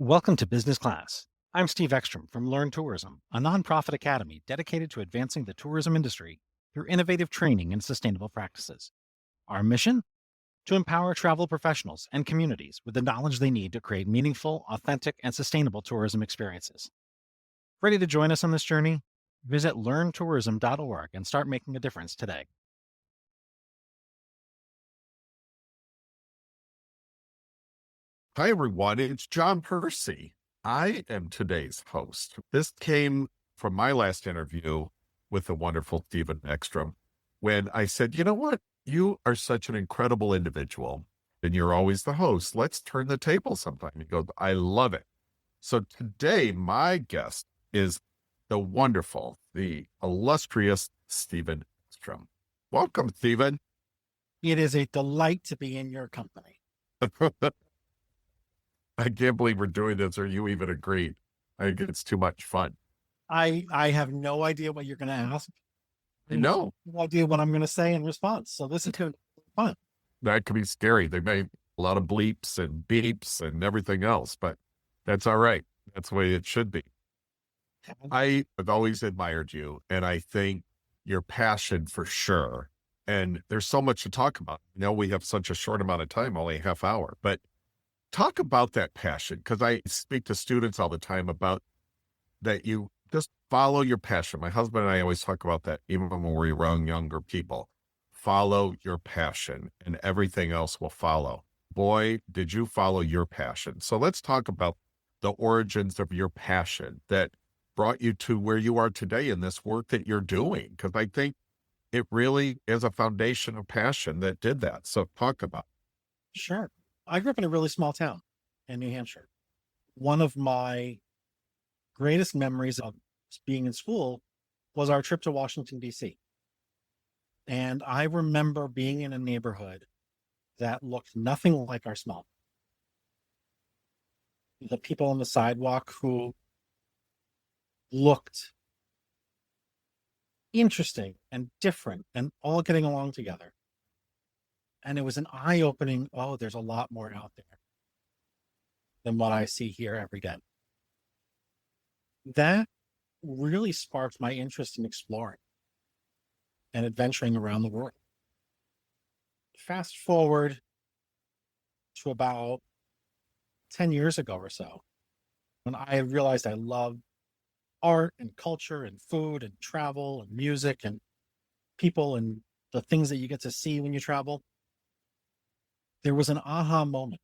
Welcome to Business Class. I'm Steve Ekstrom from Learn Tourism, a nonprofit academy dedicated to advancing the tourism industry through innovative training and sustainable practices. Our mission? To empower travel professionals and communities with the knowledge they need to create meaningful, authentic, and sustainable tourism experiences. Ready to join us on this journey? Visit learntourism.org and start making a difference today. Hi, everyone. It's John Percy. I am today's host. This came from my last interview with the wonderful Stephen Ekstrom when I said, you know what? You are such an incredible individual and you're always the host. Let's turn the table sometime. He goes, I love it. So today, my guest is the wonderful, the illustrious Stephen Ekstrom. Welcome, Stephen. It is a delight to be in your company. I can't believe we're doing this, or you even agreed. I think it's too much fun. I have no idea what you're going to ask. I know. No idea what I'm going to say in response. So this is going to be fun. That could be scary. They made a lot of bleeps and beeps and everything else, but that's all right. That's the way it should be. I have always admired you, and I think your passion for sure. And there's so much to talk about. I know we have such a short amount of time, only a half hour, but talk about that passion, because I speak to students all the time about that. You just follow your passion. My husband and I always talk about that, even when we're younger people. Follow your passion and everything else will follow. Boy, did you follow your passion. So let's talk about the origins of your passion that brought you to where you are today in this work that you're doing, because I think it really is a foundation of passion that did that. So talk about it. Sure. I grew up in a really small town in New Hampshire. One of my greatest memories of being in school was our trip to Washington, D.C. And I remember being in a neighborhood that looked nothing like our small. The people on the sidewalk who looked interesting and different and all getting along together. And it was an eye-opening, oh, there's a lot more out there than what I see here every day. That really sparked my interest in exploring and adventuring around the world. Fast forward to about 10 years ago or so, when I realized I loved art and culture and food and travel and music and people and the things that you get to see when you travel. There was an aha moment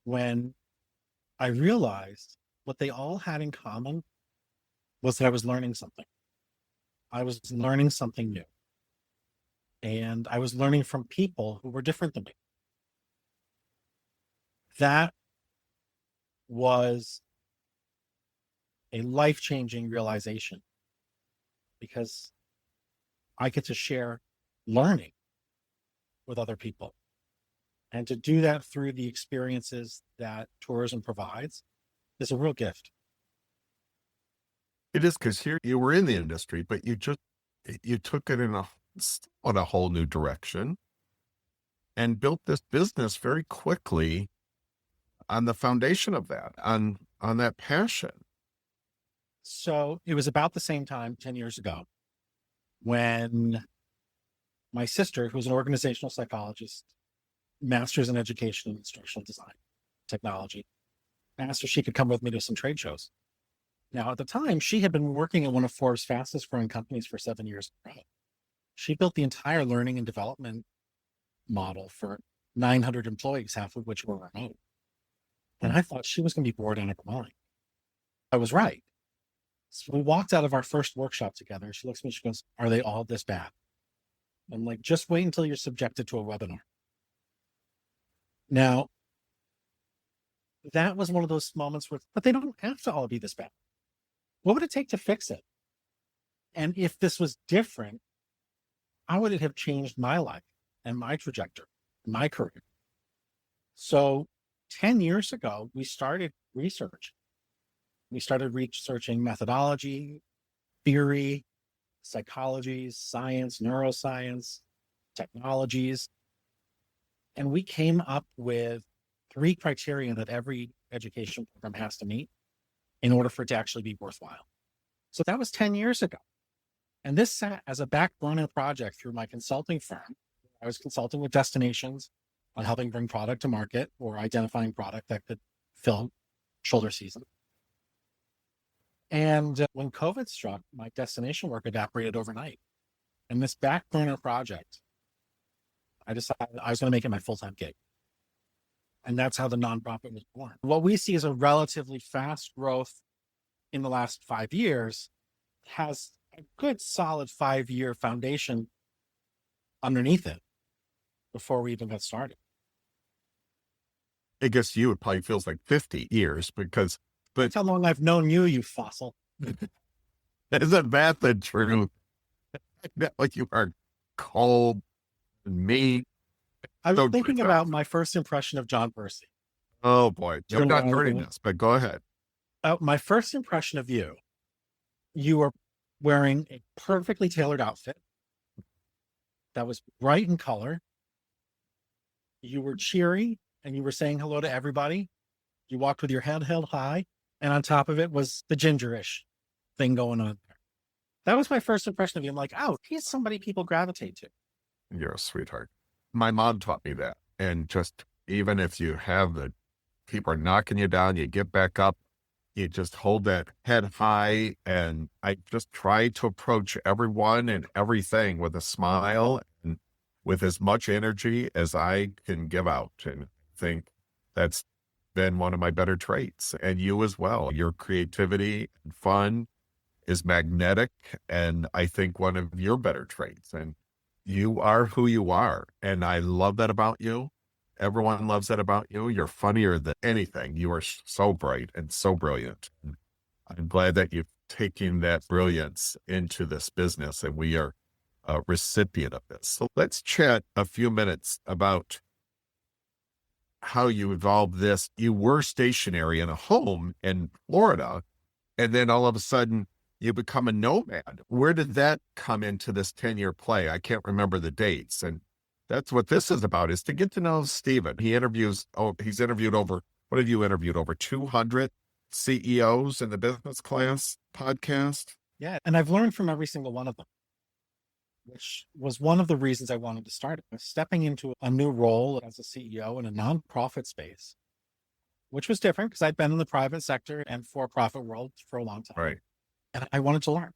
when I realized what they all had in common was that I was learning something. I was learning something new. And I was learning from people who were different than me. That was a life-changing realization because I get to share learning with other people. And to do that through the experiences that tourism provides is a real gift. It is, because here you were in the industry, but you took it in on a whole new direction and built this business very quickly on the foundation of that, on that passion. So it was about the same time 10 years ago when my sister, who's an organizational psychologist, master's in education and instructional design technology, asked if she could come with me to some trade shows. Now, at the time, she had been working at one of Forbes' fastest growing companies for 7 years in a row. She built the entire learning and development model for 900 employees, half of which were remote. And I thought she was going to be bored out of her mind. I was right. So we walked out of our first workshop together. She looks at me, she goes, "Are they all this bad?" I'm like, "Just wait until you're subjected to a webinar." Now, that was one of those moments where, but they don't have to all be this bad. What would it take to fix it? And if this was different, how would it have changed my life and my trajectory, my career? So 10 years ago, we started research. We started researching methodology, theory, psychology, science, neuroscience, technologies. And we came up with 3 criteria that every education program has to meet in order for it to actually be worthwhile. So that was 10 years ago. And this sat as a back burner project through my consulting firm. I was consulting with destinations on helping bring product to market or identifying product that could fill shoulder season. And when COVID struck, my destination work evaporated overnight. And this back burner project, I decided I was going to make it my full-time gig. And that's how the nonprofit was born. What we see as a relatively fast growth in the last 5 years has a good solid 5-year foundation underneath it before we even got started. I guess you, it probably feels like 50 years because, but That's how long I've known you, you fossil. isn't that the truth? Like you are cold and mean. I was So thinking true. about my first impression of John Percy. Oh boy. You I'm know not what I'm hearing doing? this, but go ahead. My first impression of you, you were wearing a perfectly tailored outfit that was bright in color. You were cheery and you were saying hello to everybody. You walked with your head held high, and on top of it was the gingerish thing going on there. That was my first impression of you. I'm like, oh, he's somebody people gravitate to. You're a sweetheart. My mom taught me that. And just even if you have the people are knocking you down, you get back up, you just hold that head high. And I just try to approach everyone and everything with a smile and with as much energy as I can give out. And I think that's been one of my better traits. And you as well. Your creativity and fun is magnetic. And I think one of your better traits. And you are who you are. And I love that about you. Everyone loves that about you. You're funnier than anything. You are so bright and so brilliant. And I'm glad that you've taken that brilliance into this business and we are a recipient of this. So let's chat a few minutes about how you evolved this. You were stationary in a home in Florida, and then all of a sudden you become a nomad. Where did that come into this 10-year play? I can't remember the dates. And that's what this is about, is to get to know Stephen. He's interviewed over, what have you interviewed? Over 200 CEOs in the business class podcast? Yeah. And I've learned from every single one of them, which was one of the reasons I wanted to start it. Stepping into a new role as a CEO in a nonprofit space, which was different because I'd been in the private sector and for-profit world for a long time. Right. And I wanted to learn.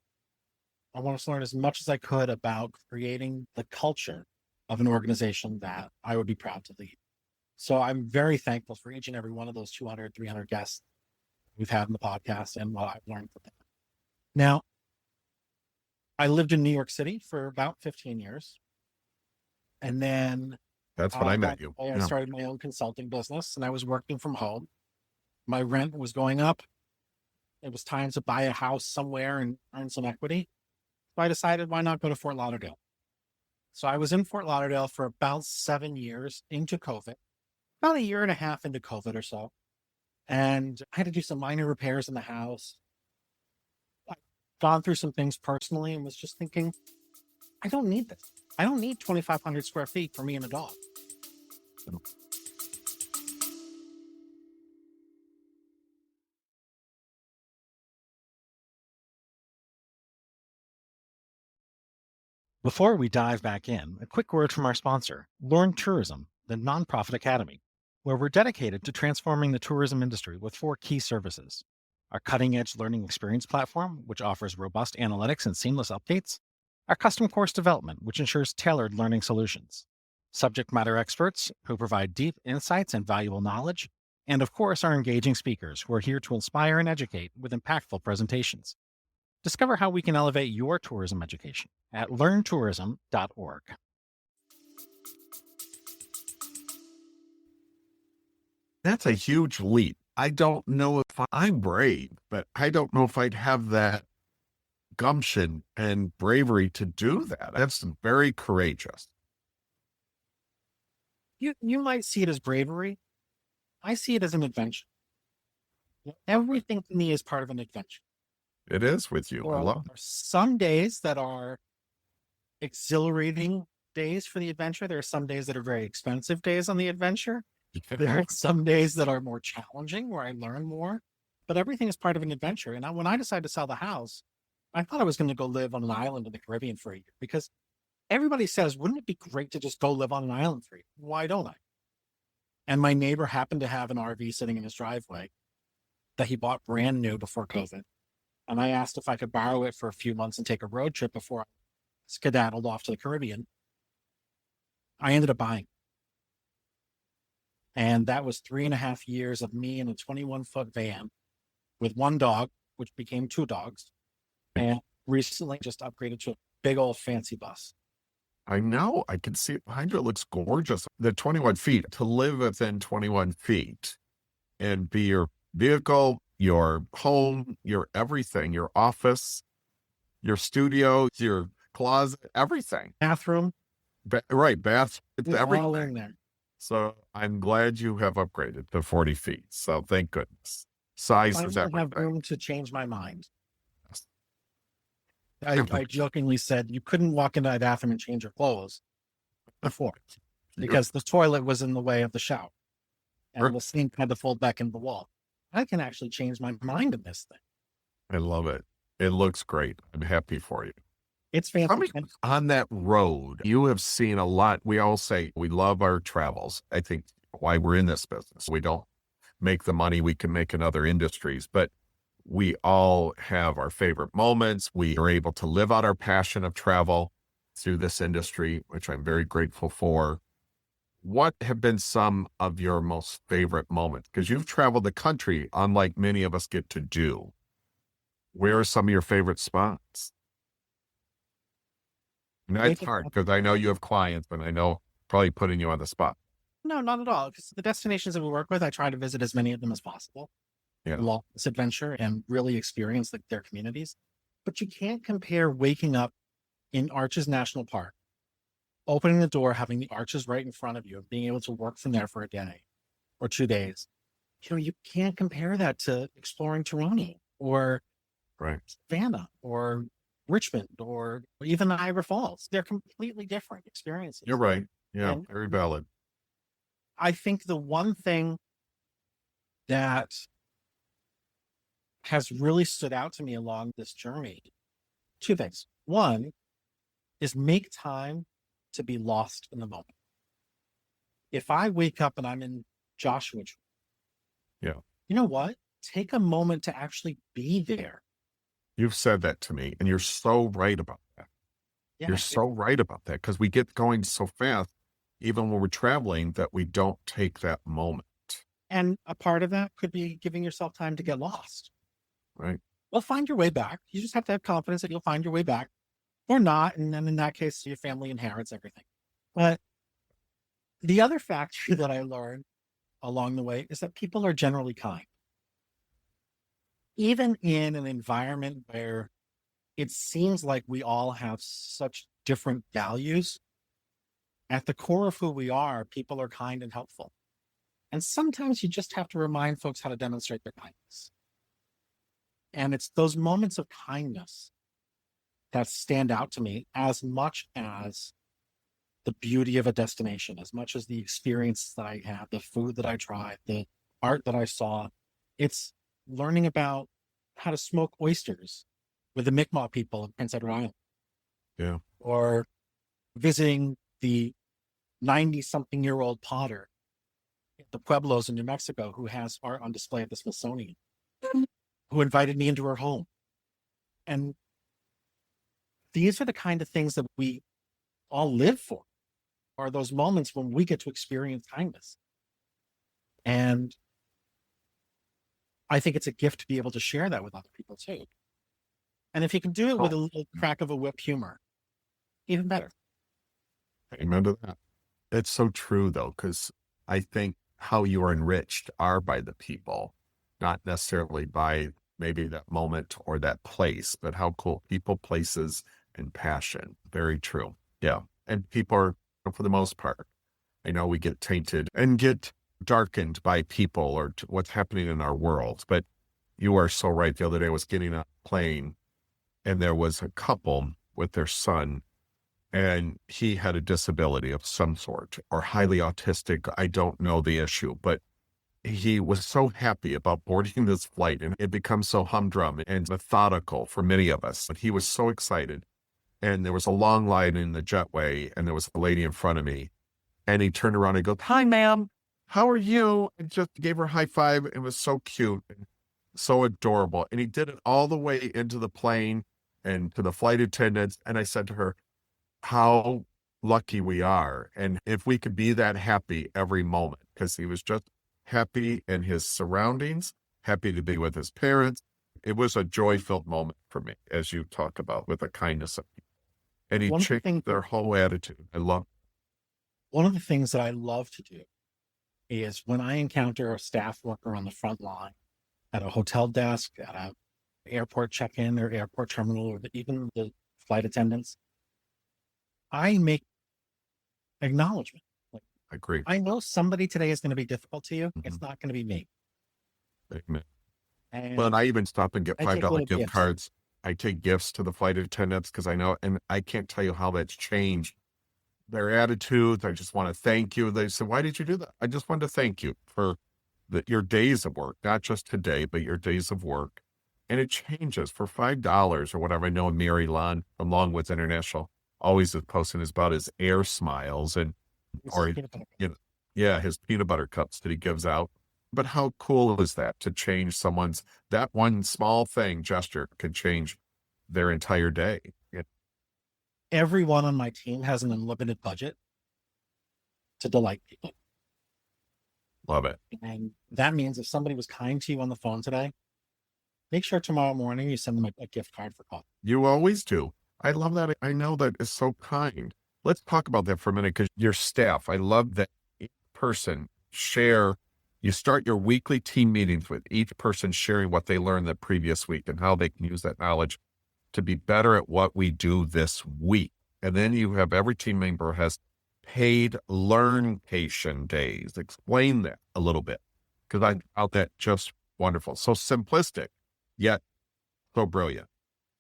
I wanted to learn as much as I could about creating the culture of an organization that I would be proud to lead. So I'm very thankful for each and every one of those 200, 300 guests we've had in the podcast and what I've learned from them. Now, I lived in New York City for about 15 years. And then That's when I met you. I started my own consulting business and I was working from home. My rent was going up. It was time to buy a house somewhere and earn some equity. So I decided, why not go to Fort Lauderdale? So I was in Fort Lauderdale for about 7 years into COVID, about a year and a half into COVID or so. And I had to do some minor repairs in the house. I'd gone through some things personally and was just thinking, I don't need this. I don't need 2,500 square feet for me and a dog. Before we dive back in, a quick word from our sponsor, Learn Tourism, the nonprofit academy, where we're dedicated to transforming the tourism industry with 4 key services. Our cutting-edge learning experience platform, which offers robust analytics and seamless updates. Our custom course development, which ensures tailored learning solutions. Subject matter experts who provide deep insights and valuable knowledge. And of course, our engaging speakers who are here to inspire and educate with impactful presentations. Discover how we can elevate your tourism education at learntourism.org. That's a huge leap. I don't know if I'm brave, but I don't know if I'd have that gumption and bravery to do that. That's very courageous. You might see it as bravery. I see it as an adventure. Everything to me is part of an adventure. It is with you. I love There are some days that are exhilarating days for the adventure. There are some days that are very expensive days on the adventure. There are some days that are more challenging where I learn more, but everything is part of an adventure. And when I decided to sell the house, I thought I was going to go live on an island in the Caribbean for a year because everybody says, wouldn't it be great to just go live on an island for a year? Why don't I? And my neighbor happened to have an RV sitting in his driveway that he bought brand new before COVID. And I asked if I could borrow it for a few months and take a road trip before I skedaddled off to the Caribbean. I ended up buying. And that was 3.5 years of me in a 21-foot van with one dog, which became two dogs. And recently just upgraded to a big old fancy bus. I know. I can see it behind you. It looks gorgeous. The 21 feet, to live within 21 feet and be your vehicle, your home, your everything, your office, your studio, your closet, everything. Bathroom. Right. Bath. It's everything. All in there. So I'm glad you have upgraded to 40 feet. So thank goodness. Size I is don't everything. have room to change my mind. I jokingly said you couldn't walk into my bathroom and change your clothes before because the toilet was in the way of the shower and the sink had to fold back into the wall. I can actually change my mind in this thing. I love it. It looks great. I'm happy for you. It's fancy. On that road, you have seen a lot. We all say we love our travels. I think why we're in this business. We don't make the money we can make in other industries, but we all have our favorite moments. We are able to live out our passion of travel through this industry, which I'm very grateful for. What have been some of your most favorite moments? Because you've traveled the country, unlike many of us get to do. Where are some of your favorite spots? And that's hard because I know you have clients, but I know probably putting you on the spot. No, not at all. Because the destinations that we work with, I try to visit as many of them as possible. Yeah. Love this adventure and really experience their communities. But you can't compare waking up in Arches National Park, opening the door, having the arches right in front of you, and being able to work from there for a day or 2 days. You can't compare that to exploring Toronto or Savannah or Richmond or even Niagara Falls. They're completely different experiences. You're right. Yeah, and very valid. I think the one thing that has really stood out to me along this journey, two things. One is make time to be lost in the moment. If I wake up and I'm in Joshua Tree, you know what? Take a moment to actually be there. You've said that to me, and you're so right about that. Yeah, you're so right about that because we get going so fast, even when we're traveling, that we don't take that moment. And a part of that could be giving yourself time to get lost. Right. Well, find your way back. You just have to have confidence that you'll find your way back or not. And then in that case, your family inherits everything. But the other factor that I learned along the way is that people are generally kind. Even in an environment where it seems like we all have such different values, at the core of who we are, people are kind and helpful. And sometimes you just have to remind folks how to demonstrate their kindness. And it's those moments of kindness that stand out to me as much as the beauty of a destination, as much as the experience that I had, the food that I tried, the art that I saw. It's learning about how to smoke oysters with the Mi'kmaq people in Prince Edward Island. Yeah. Or visiting the 90-something-year-old potter in the Pueblos in New Mexico who has art on display at the Smithsonian, who invited me into her home. And these are the kind of things that we all live for, are those moments when we get to experience kindness. And I think it's a gift to be able to share that with other people too. And if you can do it with a little crack of a whip humor, even better. Amen to that. It's so true though, because I think how you are enriched are by the people, not necessarily by maybe that moment or that place, but how cool people, places, and passion. Very true. Yeah. And people are, for the most part, I know we get tainted and get darkened by people or what's happening in our world, but you are so right. The other day I was getting on a plane and there was a couple with their son and he had a disability of some sort or highly autistic. I don't know the issue, but he was so happy about boarding this flight, and it becomes so humdrum and methodical for many of us. But he was so excited. And there was a long line in the jetway, and there was a lady in front of me. And he turned around and goes, "Hi, ma'am. How are you?" And just gave her a high five. It was so cute and so adorable. And he did it all the way into the plane and to the flight attendants. And I said to her, how lucky we are. And if we could be that happy every moment, because he was just happy in his surroundings, happy to be with his parents. It was a joy-filled moment for me, as you talk about, with the kindness of people. And he changed their whole attitude. One of the things that I love to do is when I encounter a staff worker on the front line at a hotel desk, at an airport check-in or airport terminal, or even the flight attendants, I make acknowledgement. Like, Agree. I know somebody today is going to be difficult to you. It's not going to be me. Amen. And well, and I even stop and get $5 gift gifts. cards. I take gifts to the flight attendants because I know, and I can't tell you how that's changed their attitudes. I just want to thank you. They said, "Why did you do that?" I just wanted to thank you for your days of work, not just today, but your days of work. And it changes for $5 or whatever. I know Mary Lon from Longwoods International always is posting about his air smiles and, or, you know, yeah, his peanut butter cups that he gives out. But how cool is that to change someone's, that one small thing, gesture could change their entire day. Everyone on my team has an unlimited budget to delight people. Love it. And that means if somebody was kind to you on the phone today, make sure tomorrow morning you send them a gift card for coffee. You always do. I love that. I know that is so kind. Let's talk about that for a minute, because your staff, I love that each person you start your weekly team meetings with each person sharing what they learned the previous week and how they can use that knowledge to be better at what we do this week. And then you have every team member has paid learncation days. Explain that a little bit, because I found that just wonderful. So simplistic, yet so brilliant.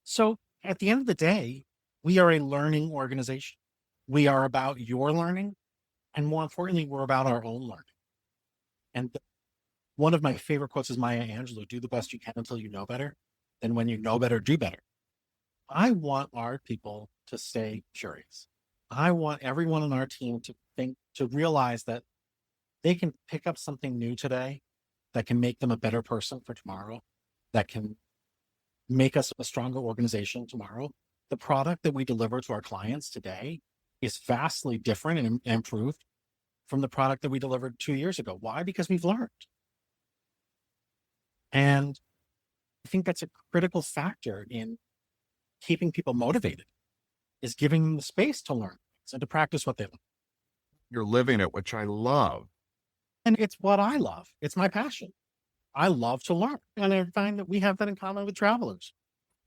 So at the end of the day, we are a learning organization. We are about your learning. And more importantly, we're about our own learning. And one of my favorite quotes is Maya Angelou: "Do the best you can until you know better. Then when you know better, do better." I want our people to stay curious. I want everyone on our team to realize that they can pick up something new today that can make them a better person for tomorrow, that can make us a stronger organization tomorrow. The product that we deliver to our clients today is vastly different and improved from the product that we delivered 2 years ago. Why? Because we've learned. And I think that's a critical factor in keeping people motivated, is giving them the space to learn and to practice what they love. You're living it, which I love. And it's what I love. It's my passion. I love to learn. And I find that we have that in common with travelers.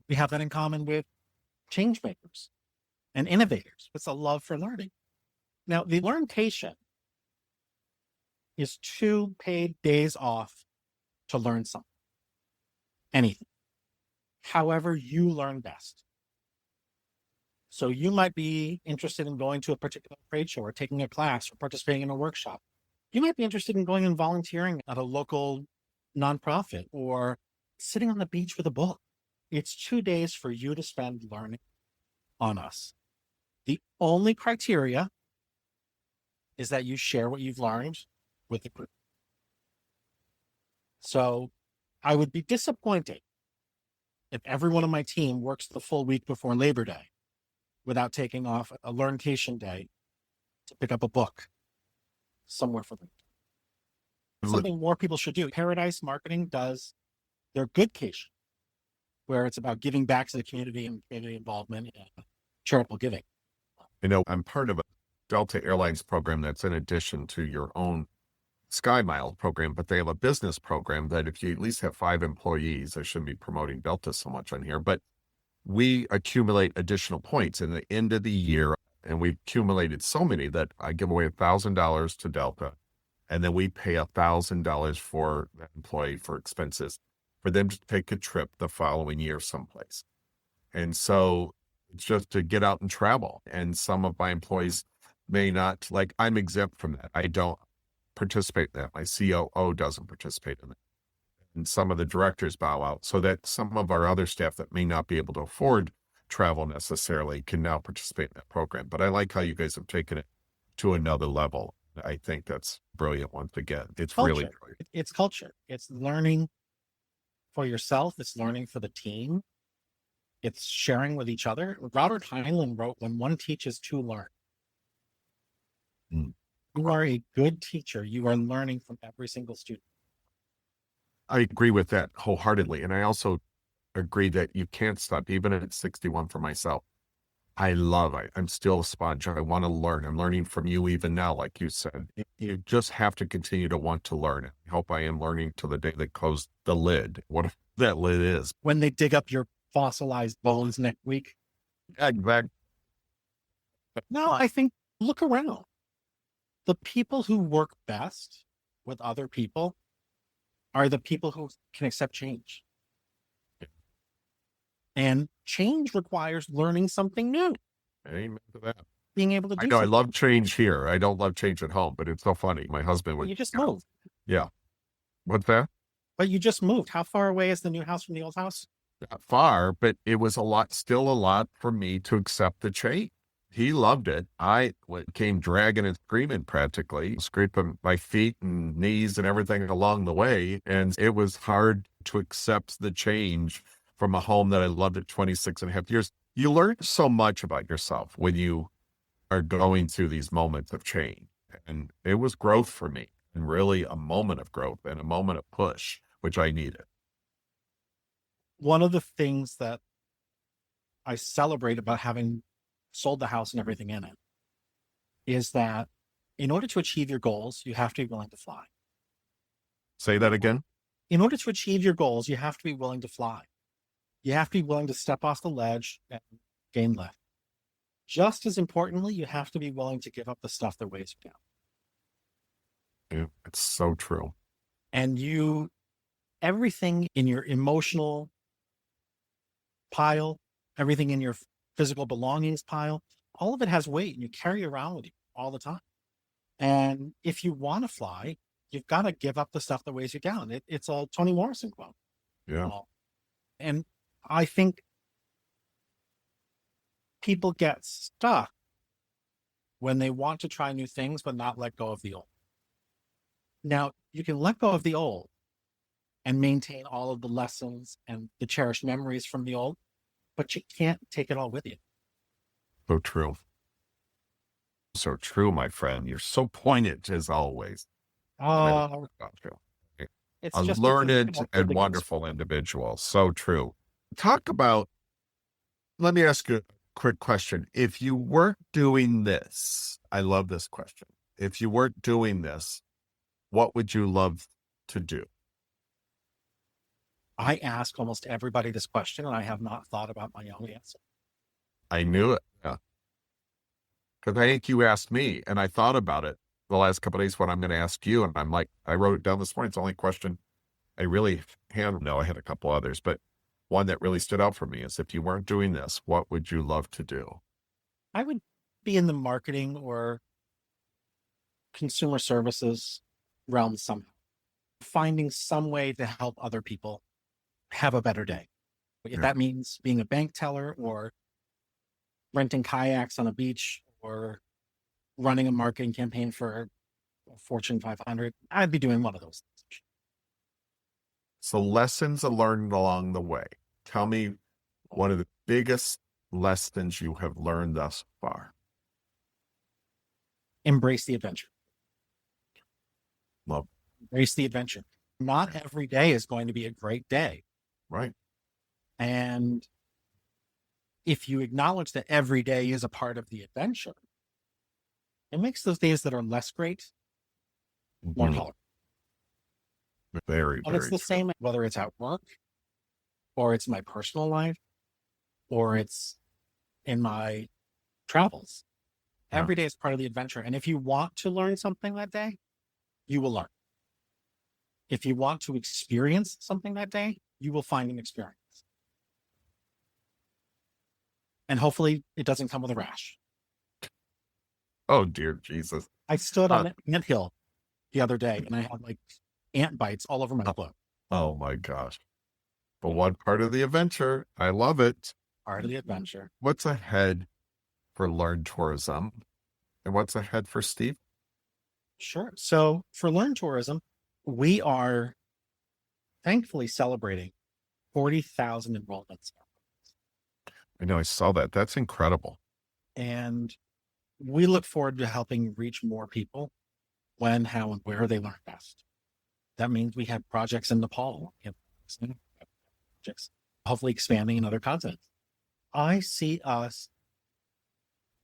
We have that in common with change makers and innovators. It's a love for learning. Now, the learncation is 2 paid days off to learn something, anything, however you learn best. So you might be interested in going to a particular trade show or taking a class or participating in a workshop. You might be interested in going and volunteering at a local nonprofit or sitting on the beach with a book. It's 2 days for you to spend learning on us. The only criteria is that you share what you've learned with the group. So I would be disappointed if everyone on my team works the full week before Labor Day without taking off a learncation day to pick up a book somewhere for them. Something more people should do. Paradise Marketing does their Goodcation, where it's about giving back to the community and community involvement and charitable giving. You know, I'm part of a Delta Airlines program that's in addition to your own Sky Miles program, but they have a business program that if you at least have 5 employees, I shouldn't be promoting Delta so much on here, but we accumulate additional points in the end of the year. And we've accumulated so many that I give away $1,000 to Delta. And then we pay $1,000 for that employee for expenses for them to take a trip the following year someplace. And so It's just to get out and travel. And some of my employees may not, like, I'm exempt from that. I don't participate in that. My COO doesn't participate in it. And some of the directors bow out, so that some of our other staff that may not be able to afford travel necessarily can now participate in that program. But I like how you guys have taken it to another level. I think that's brilliant once again. It's really Culture. brilliant. It's culture. It's learning for yourself. It's learning for the team. It's sharing with each other. Robert Heinlein wrote, "When one teaches, two learn." Mm. You are a good teacher. You are learning from every single student. I agree with that wholeheartedly. And I also agree that you can't stop, even at 61 for myself. I love it. I'm still a sponge. I want to learn. I'm learning from you even now, like you said. You just have to continue to want to learn. I hope I am learning till the day they close the lid, whatever that lid is. When they dig up your fossilized bones next week. Exactly. No, I think look around. The people who work best with other people are the people who can accept change. And change requires learning something new, Amen to that. being able to I do know I something. love change here. I don't love change at home, but it's so funny. My husband would, You just moved, yeah. What's that? but you just moved. How far away is the new house from the old house? Not far, but it was still a lot for me to accept the change. He loved it. I came dragging and screaming practically, scraping my feet and knees and everything along the way. And it was hard to accept the change from a home that I loved at 26 and a half years. You learn so much about yourself when you are going through these moments of change. And it was growth for me, and really a moment of growth and a moment of push, which I needed. One of the things that I celebrate about having sold the house and everything in it is that in order to achieve your goals, you have to be willing to fly. Say that again. In order to achieve your goals, you have to be willing to fly. You have to be willing to step off the ledge and gain lift. Just as importantly, you have to be willing to give up the stuff that weighs you down. Yeah, it's so true. And everything in your emotional pile, everything in your physical belongings pile, all of it has weight and you carry it around with you all the time. And if you want to fly, you've got to give up the stuff that weighs you down. It's a Toni Morrison quote. Yeah. And I think people get stuck when they want to try new things, but not let go of the old. Now, you can let go of the old and maintain all of the lessons and the cherished memories from the old, but you can't take it all with you. So true. So true, my friend. You're so poignant as always. Oh, it's A just learned and wonderful individual. So true. Talk about, let me ask you a quick question. If you weren't doing this, I love this question. If you weren't doing this, what would you love to do? I ask almost everybody this question, and I have not thought about my own answer. I knew it. Yeah. Because I think you asked me, and I thought about it the last couple of days, what I'm going to ask you. And I'm like, I wrote it down this morning. It's the only question I really had. No, I had a couple others, but one that really stood out for me is, if you weren't doing this, what would you love to do? I would be in the marketing or consumer services realm somehow, finding some way to help other people have a better day. If Yeah. that means being a bank teller or renting kayaks on a beach or running a marketing campaign for Fortune 500, I'd be doing one of those things. So lessons learned along the way. Tell me one of the biggest lessons you have learned thus far. Embrace the adventure. Love. Embrace the adventure. Not every day is going to be a great day. Right. And if you acknowledge that every day is a part of the adventure, it makes those days that are less great more tolerable. Very, But very it's the same whether it's at work or it's my personal life or it's in my travels. Yeah. Every day is part of the adventure. And if you want to learn something that day, you will learn. If you want to experience something that day, you will find an experience. And hopefully it doesn't come with a rash. Oh, dear Jesus. I stood Uh, on an ant hill the other day and I had like ant bites all over my foot. oh, my gosh. But one part of the adventure. I love it. Part of the adventure. What's ahead for Learn Tourism? And what's ahead for Steve? Sure. So for Learn Tourism, we are thankfully celebrating 40,000 enrollments. I know I saw that. That's incredible. And we look forward to helping reach more people when, how, and where they learn best. That means we have projects in Nepal, we have projects hopefully expanding in other continents. I see us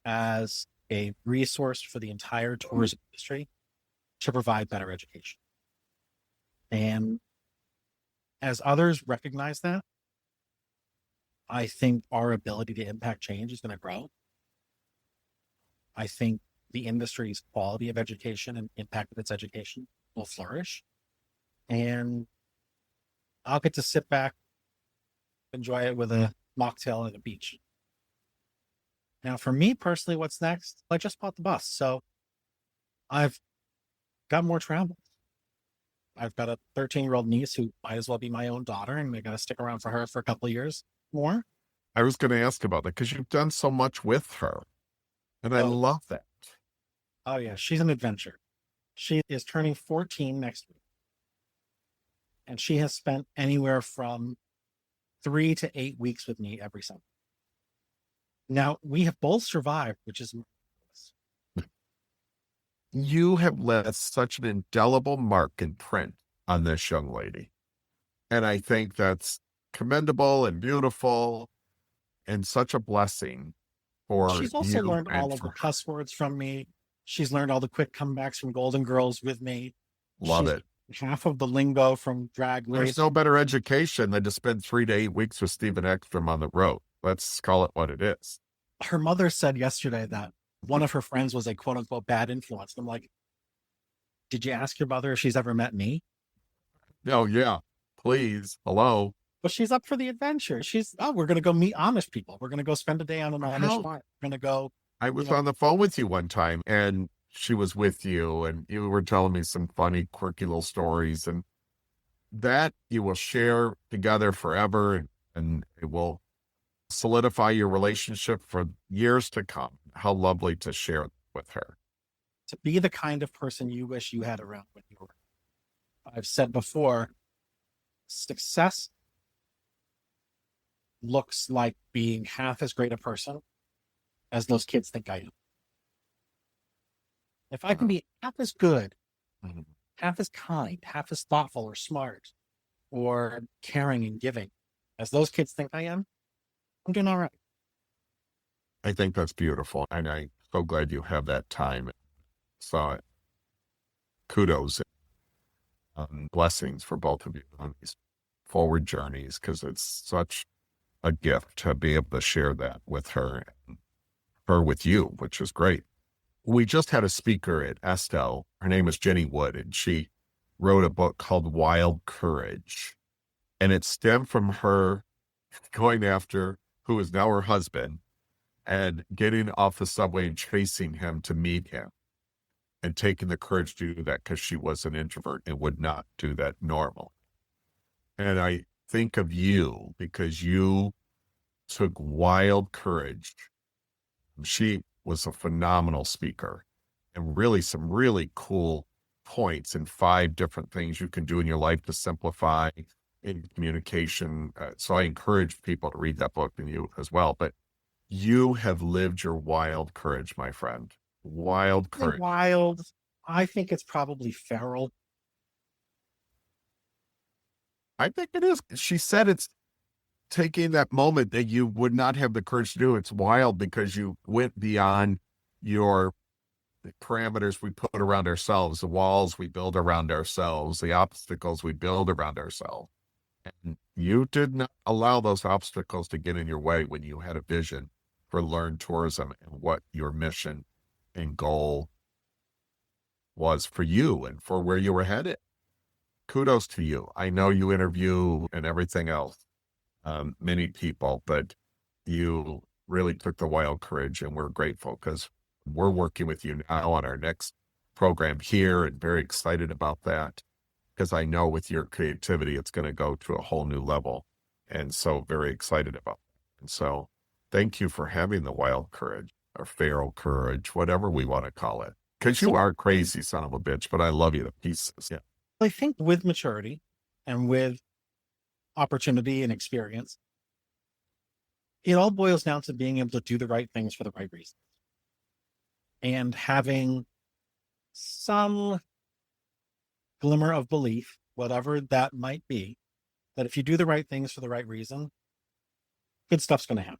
as a resource for the entire tourism industry to provide better education. And as others recognize that, I think our ability to impact change is going to grow. I think the industry's quality of education and impact of its education will flourish. And I'll get to sit back, enjoy it with a mocktail at a beach. Now, for me personally, what's next? I just bought the bus. So I've got more travel. I've got a 13-year-old niece who might as well be my own daughter, and they're going to stick around for her for a couple of years more. I was going to ask about that because you've done so much with her. And I love that. Oh, yeah. She's an adventure. She is turning 14 next week. And she has spent anywhere from 3 to 8 weeks with me every summer. Now, we have both survived, which is miraculous. You have left such an indelible mark and print on this young lady. And I think that's commendable and beautiful and such a blessing for She's also you learned and all of the cuss words from me. She's learned all the quick comebacks from Golden Girls with me. Love it. Half of the lingo from Drag Race. There's no better education than to spend 3 to 8 weeks with Stephen Ekstrom on the road. Let's call it what it is. Her mother said yesterday that one of her friends was a quote unquote bad influence. I'm like, did you ask your mother if she's ever met me? Oh, yeah. Please. Hello. But she's up for the adventure. We're going to go meet Amish people. We're going to go spend a day on an Amish farm. We're going to go. I was on the phone with you one time and she was with you and you were telling me some funny, quirky little stories, and that you will share together forever, and it will solidify your relationship for years to come. How lovely to share with her. To be the kind of person you wish you had around when you were. I've said before, success looks like being half as great a person as those kids think I am. If I can be half as good, half as kind, half as thoughtful or smart or caring and giving as those kids think I am, I'm doing all right. I think that's beautiful. And I'm so glad you have that time. Saw it. Kudos and blessings for both of you on these forward journeys, because it's such a gift to be able to share that with her and her with you, which is great. We just had a speaker at Estelle. Her name is Jenny Wood, and she wrote a book called Wild Courage. And it stemmed from her going after who is now her husband and getting off the subway and chasing him to meet him and taking the courage to do that because she was an introvert and would not do that normally. And I think of you because you took wild courage. She was a phenomenal speaker and really some really cool points and 5 different things you can do in your life to simplify in communication. So I encourage people to read that book, and you as well. But you have lived your wild courage, my friend. Wild courage. Wild. I think it's probably feral. I think it is. She said it's taking that moment that you would not have the courage to do. It's wild because you went beyond the parameters we put around ourselves, the walls we build around ourselves, the obstacles we build around ourselves. And you did not allow those obstacles to get in your way when you had a vision for Learn Tourism and what your mission and goal was for you and for where you were headed. Kudos to you. I know you interview and everything else, many people, but you really took the wild courage, and we're grateful because we're working with you now on our next program here and very excited about that because I know with your creativity, it's going to go to a whole new level. And so very excited about it. And so thank you for having the wild courage or feral courage, whatever we want to call it. Because you are crazy son of a bitch, but I love you to pieces. Yeah. I think with maturity and with opportunity and experience, it all boils down to being able to do the right things for the right reasons and having some glimmer of belief, whatever that might be, that if you do the right things for the right reason, good stuff's going to happen.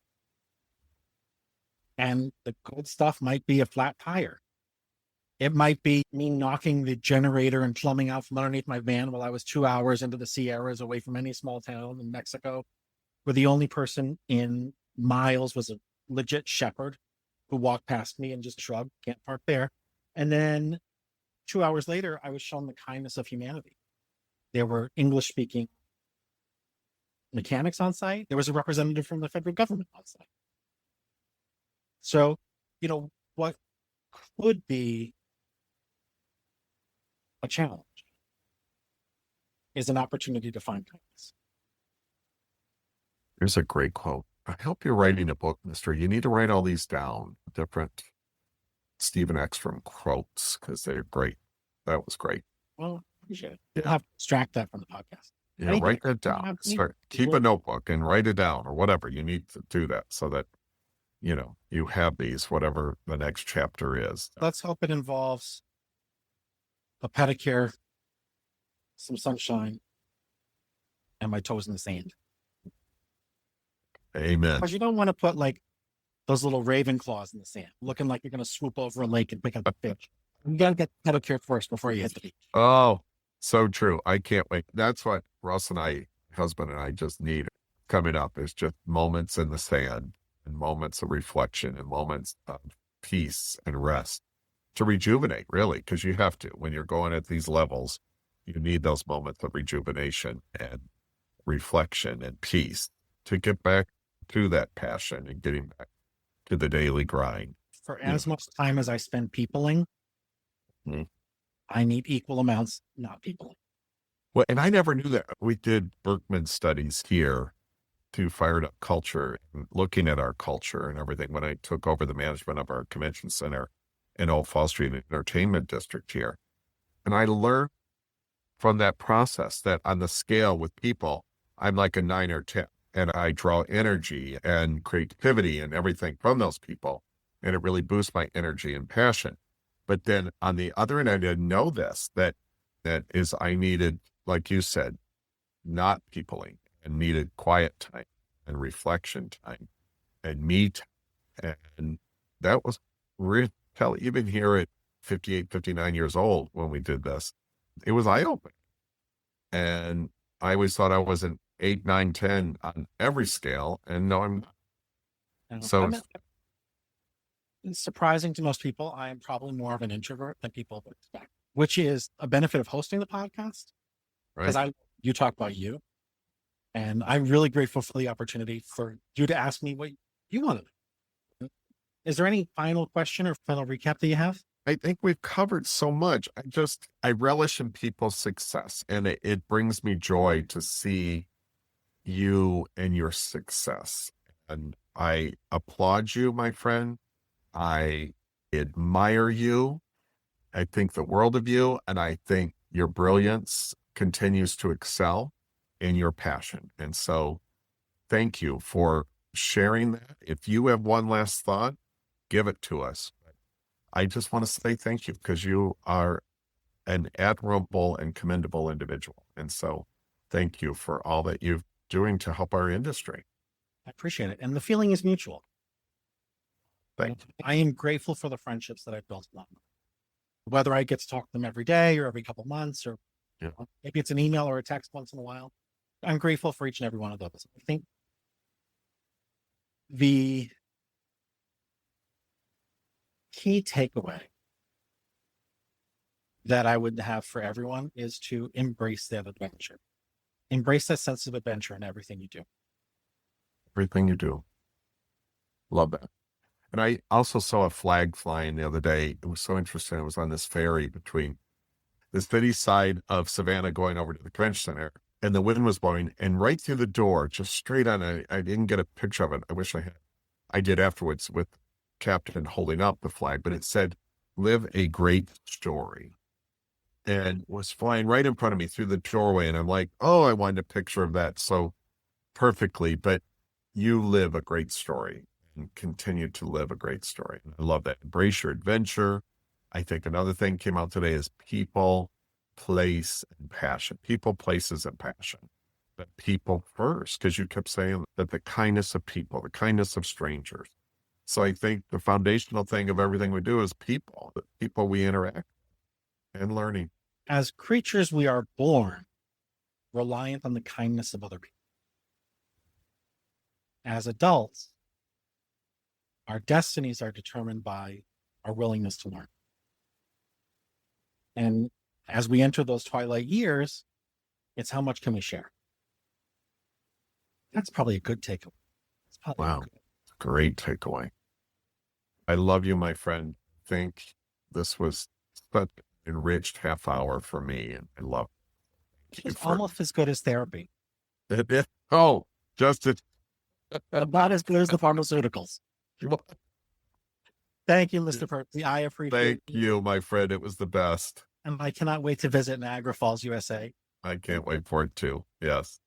And the good stuff might be a flat tire. It might be me knocking the generator and plumbing out from underneath my van while I was 2 hours into the Sierras away from any small town in Mexico, where the only person in miles was a legit shepherd who walked past me and just shrugged, can't park there. And then 2 hours later, I was shown the kindness of humanity. There were English-speaking mechanics on site. There was a representative from the federal government on site. So, what could be a challenge is an opportunity to find kindness. Here's a great quote. I hope you're writing a book, mister. You need to write all these down, different Stephen Ekstrom quotes, because they're great. That was great. Well, I appreciate it. Yeah. I'll have to extract that from the podcast. Yeah, write that down. Keep a notebook and write it down or whatever. You need to do that so that, you have these, whatever the next chapter is. Let's hope it involves a pedicure, some sunshine, and my toes in the sand. Amen. Because you don't want to put like those little raven claws in the sand, looking like you're going to swoop over a lake and pick up a fish. You got to get pedicure first before you hit the beach. Oh, so true. I can't wait. That's what Russ and I, husband and I, just need coming up is just moments in the sand and moments of reflection and moments of peace and rest to rejuvenate, really, because you have to. When you're going at these levels, you need those moments of rejuvenation and reflection and peace to get back to that passion and getting back to the daily grind. For as much time as I spend peopling, I need equal amounts not peopling. Well, and I never knew that. We did Berkman studies here to Fired Up Culture, and looking at our culture and everything when I took over the management of our convention center in Old Fall Street Entertainment District here. And I learned from that process that on the scale with people, I'm like a 9 or 10. And I draw energy and creativity and everything from those people. And it really boosts my energy and passion. But then on the other end, I didn't know this, that is I needed, like you said, not peopling and needed quiet time and reflection time and me time. And that was really, even here at 58, 59 years old when we did this, it was eye-opening. And I always thought I was an 8, 9, 10 on every scale. And no, I'm not. So it's surprising to most people. I am probably more of an introvert than people would expect, which is a benefit of hosting the podcast. Because you talk about you. And I'm really grateful for the opportunity for you to ask me what you want to know. Is there any final question or final recap that you have? I think we've covered so much. I relish in people's success, and it brings me joy to see you and your success. And I applaud you, my friend. I admire you. I think the world of you, and I think your brilliance continues to excel in your passion. And so thank you for sharing that. If you have one last thought, give it to us. I just want to say thank you because you are an admirable and commendable individual. And so thank you for all that you're doing to help our industry. I appreciate it. And the feeling is mutual. Thank you. I am grateful for the friendships that I've built along. Whether I get to talk to them every day or every couple of months, or maybe it's an email or a text once in a while. I'm grateful for each and every one of those. I think the key takeaway that I would have for everyone is to embrace that adventure. Embrace that sense of adventure in everything you do. Everything you do. Love that. And I also saw a flag flying the other day. It was so interesting. I was on this ferry between the city side of Savannah going over to the convention center, and the wind was blowing, and right through the door, just straight on. I didn't get a picture of it. I wish I had. I did afterwards with Captain holding up the flag, but it said, "Live a great story," and was flying right in front of me through the doorway. And I'm like, oh, I wanted a picture of that so perfectly. But you live a great story and continue to live a great story. I love that. Embrace your adventure. I think another thing came out today is people, place, and passion. People, places, and passion. But people first, because you kept saying that the kindness of people, the kindness of strangers. So I think the foundational thing of everything we do is people, the people we interact and learning. As creatures, we are born reliant on the kindness of other people. As adults, our destinies are determined by our willingness to learn. And as we enter those twilight years, it's how much can we share? That's probably a good takeaway. Wow. Great takeaway. I love you, my friend. I think this was such an enriched half hour for me, and I love it. It's almost as good as therapy. Oh, just Not as good as the pharmaceuticals. Thank you, Mr. Percy. I appreciate it. Thank you, my friend. It was the best. And I cannot wait to visit Niagara Falls, USA. I can't wait for it too. Yes.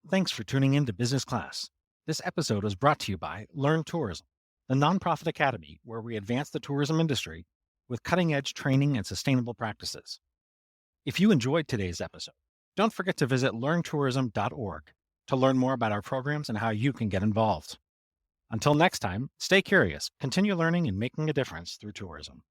Thanks for tuning in to Business Class. This episode was brought to you by Learn Tourism, the nonprofit academy where we advance the tourism industry with cutting-edge training and sustainable practices. If you enjoyed today's episode, don't forget to visit learntourism.org to learn more about our programs and how you can get involved. Until next time, stay curious, continue learning and making a difference through tourism.